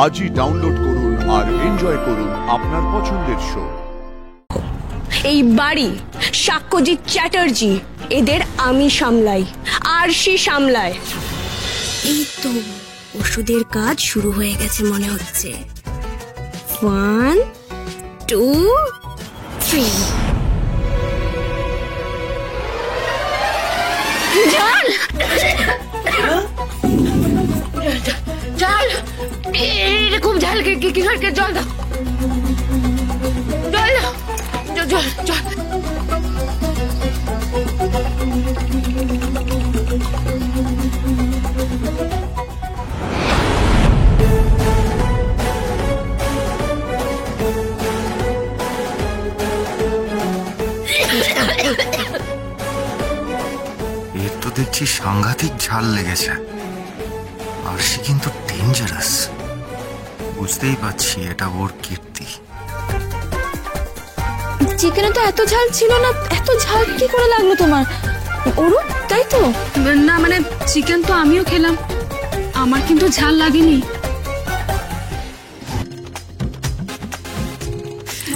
আজই ডাউনলোড করুন আর এনজয় করুন আপনার পছন্দের শো। এই বাড়ি সাক্ষ্যজিৎ চ্যাটার্জি, এদের আমি সামলাই, আরশি সামলায়। এই তো ওষুধের কাজ শুরু হয়ে গেছে মনে হচ্ছে। 1 2 3। জল জল, এটা খুব ঝাল, কি সরকার জল দাও, জল দাও, জল জল। এর তো দেখছি সাংঘাতিক ঝাল লেগেছে। আর সে কিন্তু ডেঞ্জারাস, বুঝতেই পারছি এটা ওর কীর্তি। চিকেনে তো এত ঝাল ছিল না, এত ঝাল কি করে লাগলো তোমার ওরু? তাই তো না, মানে চিকেন তো আমিও খেলাম, আমার কিন্তু ঝাল লাগেনি।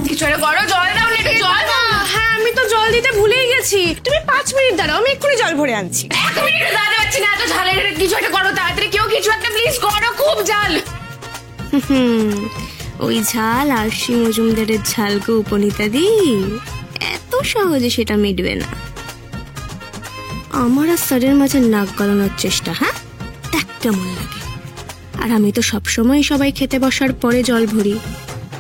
কিছু একটা করো, জল দাও, জল দাও। হ্যাঁ, আমি তো জল দিতে ভুলেই গেছি। তুমি 5 মিনিট দাঁড়াও, আমি এক্ষুনি জল ভরে আনছি। 1 মিনিট দাঁড়াতে পারছি না, এত ঝালের। কিছু একটা করো তাড়াতাড়ি, কেউ কিছু একটা প্লিজ করো, খুব ঝাল। ওই ঝাল আরশি মজুমদারের ঝালকে উপনীতা দি, এত সহজে সেটা মিটবে না। আমার আর স্যারের মাঝে নাক গলানোর চেষ্টা, হ্যাঁ দেখ কেমন লাগে। আর আমি তো সবসময় সবাই খেতে বসার পরে জল ভরি।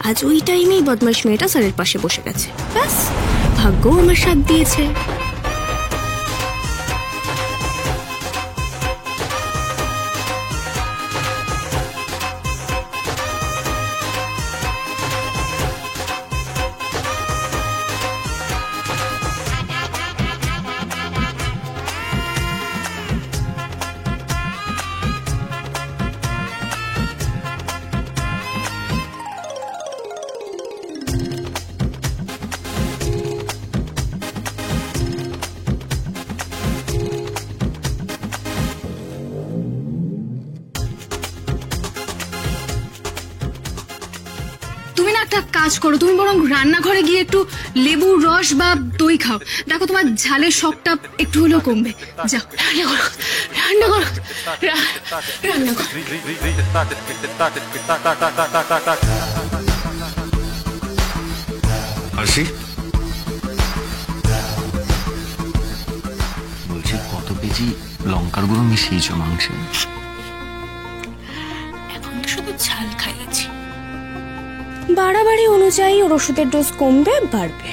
আজ ওই টাইমেই বদমাশ মেয়েটা স্যারের পাশে বসে গেছে, ব্যাস ভাগ্য আমার সাথ দিয়েছে। তুমি না একটা কাজ করো, তুমি বরং রান্নাঘরে গিয়ে একটু লেবুর রস বা দই খাও, দেখো তোমার ঝালের শকটা একটু হলেও কমবে। যাও রান্না করো, রান্না করো, রান্না করো। আরশি, বলছি কত কেজি লঙ্কার গুঁড়ো মিশিয়েছো মাংসে? এখন তো শুধু ঝাল খাইয়েছি, বাড়াবাড়ি অনুযায়ী ওর ওষুধের ডোজ কমবে বাড়বে।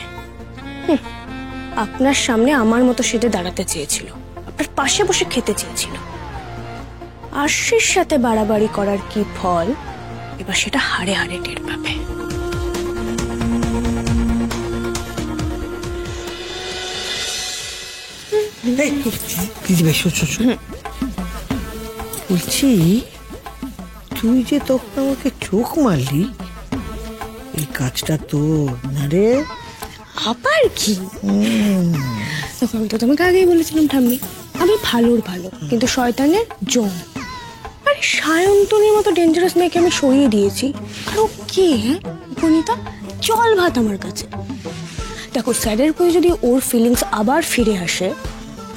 আপনার সামনে আমার মতো সেটে দাঁড়াতে চেয়েছিল, আপনার পাশে বসে খেতে চেয়েছিল। আরশির সাথে বাড়াবাড়ি করার কি ফল, এবার সেটা হাড়ে হাড়ে টের পাবে। বলছি, তুই যে তখন আমাকে চোখ মারলি, এই কাজটা তো না রে? আবার কি? আমি তো তোমাকে আগেই বলেছিলাম ঠাম্মি, আমি ভালোর ভালো কিন্তু শয়তানের জম। আরে সায়ন্তনীর মতো ডেঞ্জারাস মেয়েকে আমি সরিয়ে দিয়েছি, আর ও কে? বনিতা জল ভাত আমার কাছে। দেখো, স্যারের প্রতি যদি ওর ফিলিংস আবার ফিরে আসে,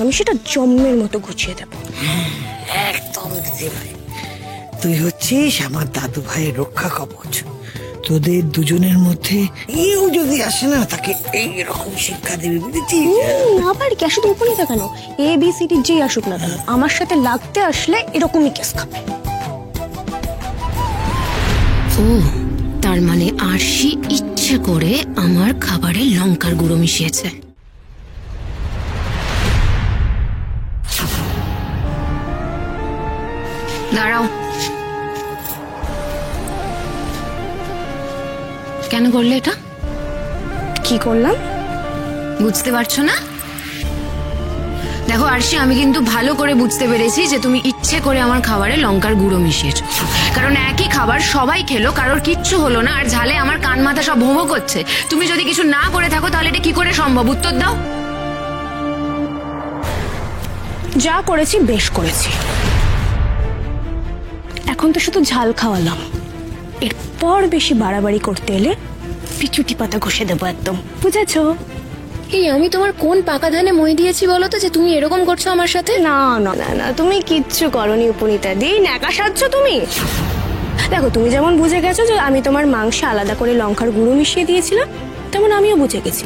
আমি সেটা জম্মের মতো গুছিয়ে দেবো। একদম দিদি ভাই, তুই হচ্ছিস আমার দাদু ভাইয়ের রক্ষা কবচ। তোদের দুজনের মধ্যে কেউ যদি আসে না, তাকে এইরকম শিক্ষা দেবে, বুঝেছিস? আবার কি, শুধু উপনীতা কেন, ABCD যেই আসুক না কেন, আমার সাথে লাগতে আসলে এরকমই কেস খাবে। ও তার মানে আরশি ইচ্ছে করে আমার খাবারে লঙ্কার গুঁড়ো মিশিয়েছে। দাঁড়াও, কেন করলে এটা? কি করলাম বুঝতে পারছো না? দেখো আরশি, আমি কিন্তু ভালো করে বুঝতে পেরেছি যে তুমি ইচ্ছে করে আমার খাবারে লঙ্কার গুঁড়ো মিশিয়েছো। কারণ একই খাবার সবাই খেলো, কারোর কিচ্ছু হলো না, আর ঝালে আমার কান মাথা সব ভোঁ করছে। তুমি যদি কিছু না করে থাকো তাহলে এটা কি করে সম্ভব? উত্তর দাও। যা করেছি বেশ করেছি, এখন তো শুধু ঝাল খাওয়ালাম, এরপর বেশি বাড়াবাড়ি করতে এলে পিছুটি পাতা ঘষে দেবো একদম, বুঝেছো? এই আমি তোমার কোন পাকা ধানে মই দিয়েছি বলো তো যে তুমি এরকম করছো আমার সাথে? না না না না, তুমি কিচ্ছু করনি উপনীতা দি, ন্যাকা সাজছো তুমি। দেখো, তুমি যেমন বুঝে গেছো যে আমি তোমার মাংসে আলাদা করে লঙ্কার গুঁড়ো মিশিয়ে দিয়েছিলাম, তেমন আমিও বুঝে গেছি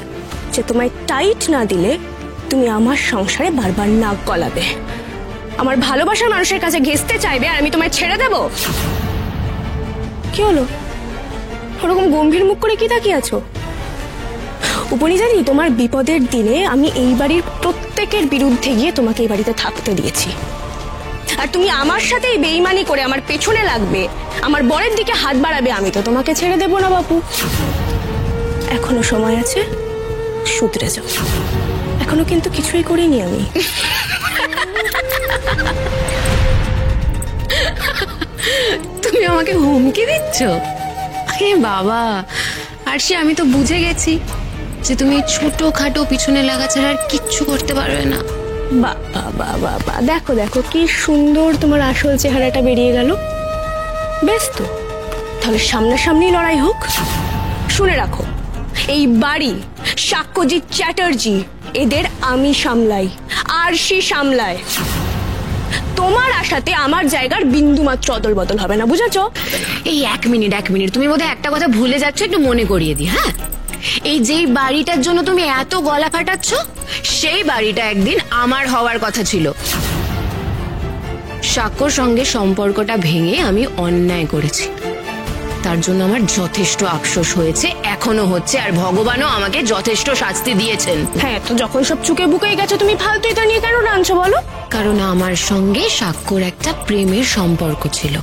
যে তোমায় টাইট না দিলে তুমি আমার সংসারে বারবার নাক গলাবে, আমার ভালোবাসার মানুষের কাছে ঘেঁষতে চাইবে, আর আমি তোমায় ছেড়ে দেব। কি হলো ওরকম গম্ভীর মুখ করে কি তাকিয়ে আছো? উপনীতা দি, তোমার বিপদের দিনে আমি এই বাড়ির প্রত্যেকের বিরুদ্ধে গিয়ে তোমাকে এই বাড়িতে থাকতে দিয়েছি, আর তুমি আমার সাথে এই বেইমানি করে আমার পেছনে লাগবে, আমার বরের দিকে হাত বাড়াবে, আমি তো তোমাকে ছেড়ে দেব না বাপু। এখনো সময় আছে, শুধরে যাও। এখনো কিন্তু কিছুই করিনি আমি। তুমি আমাকে হুমকি দিচ্ছ? আরে বাবা আরশি, আমি তো বুঝে গেছি যে তুমি ছোটখাটো পিছনে লাগা ছাড়া আর কিচ্ছু করতে পারবে না। বাবা বাবা বাবা, দেখো দেখো কি সুন্দর তোমার আসল চেহারাটা বেরিয়ে গেল। বেশ তো, তাহলে সামনাসামনি লড়াই হোক। শুনে রাখো, এই বাড়ি সাক্ষ্যজিৎ চ্যাটার্জি এদের আমি সামলাই, আরশি সামলায়। তোমার আশাতে আমার জায়গার বিন্দু মাত্র অদল বদল হবে না, বুঝেছো? এই এক মিনিট, তুমি বোধহয় একটা কথা ভুলে যাচ্ছ, একটু মনে করিয়ে দিই। হ্যাঁ, এই যেই বাড়িটার জন্য তুমি এত গলা ফাটাচ্ছ, সেই বাড়িটা একদিন আমার হওয়ার কথা ছিল। সাক্ষ্যর সঙ্গে সম্পর্কটা ভেঙে আমি অন্যায় করেছি, তার জন্য আমার যথেষ্ট আফসোস হয়েছে, এখনো হচ্ছে, আর ভগবানও আমাকে যথেষ্ট শাস্তি দিয়েছেন। হ্যাঁ, তো যখন সব চুকে বুকেই গেছো, তুমি ফালতু এটা নিয়ে কেন টানছো বলো? কারণ আমার সঙ্গে সাক্ষ্যর একটা প্রেমের সম্পর্ক ছিল,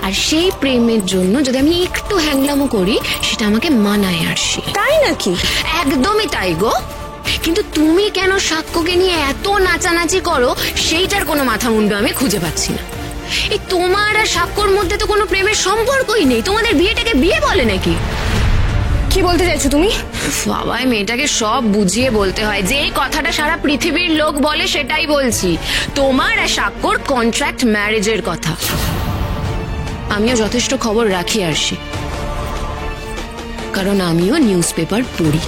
আর সেই প্রেমের জন্য যদি আমি একটু হ্যাংলামো করি সেটা আমাকে মানায় আরশি। তাই নাকি? একদমই তাই গো। কিন্তু তুমি কেন সাক্ষ্যকে নিয়ে এত নাচানাচি করো সেইটার কোনো মাথা মুন্ডু আমি খুঁজে পাচ্ছি না। এই তোমার আর সাক্ষ্যর মধ্যে তো কোনো প্রেমের সম্পর্কই নেই, তোমাদের বিয়েটাকে বিয়ে বলে নাকি? কি বলতে চাইছো তুমি? বাবা, মেয়েটাকে সব বুঝিয়ে বলতে হয়, যে এই কথাটা সারা পৃথিবীর লোক বলে সেটাই বলছি। তোমার আর সাক্ষ্যর কন্ট্রাক্ট ম্যারেজের কথা। আমিও যথেষ্ট খবর রাখি আরশি, কারণ আমিও নিউজ পেপার পড়ি।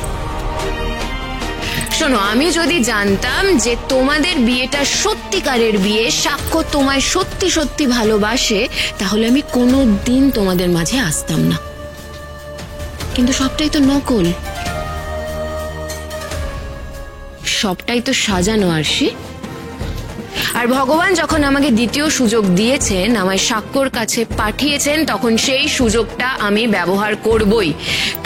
শোনো, আমি যদি জানতাম যে তোমাদের বিয়েটা সত্যিকারের বিয়ে, সাক্ষ্য তোমায় সত্যি সত্যি ভালোবাসে, তাহলে আমি কোনো দিন তোমাদের মাঝে আসতাম না। কিন্তু সবটাই তো নকল, সবটাই তো সাজানো আরশি। আর ভগবান যখন আমাকে দ্বিতীয় সুযোগ দিয়েছেন, আমায় সাক্ষ্যর কাছে পাঠিয়েছেন, তখন সেই সুযোগটা আমি ব্যবহার করবই,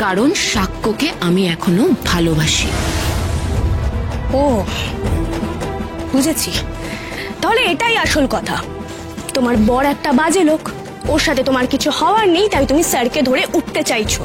কারণ সাক্ষ্যকে আমি এখনো ভালোবাসি। ও, বুঝেছি। তাহলে এটাই আসল কথা, তোমার বর একটা বাজে লোক, ওর সাথে তোমার কিছু হওয়ার নেই, তাই তুমি স্যারকে ধরে উঠতে চাইছো।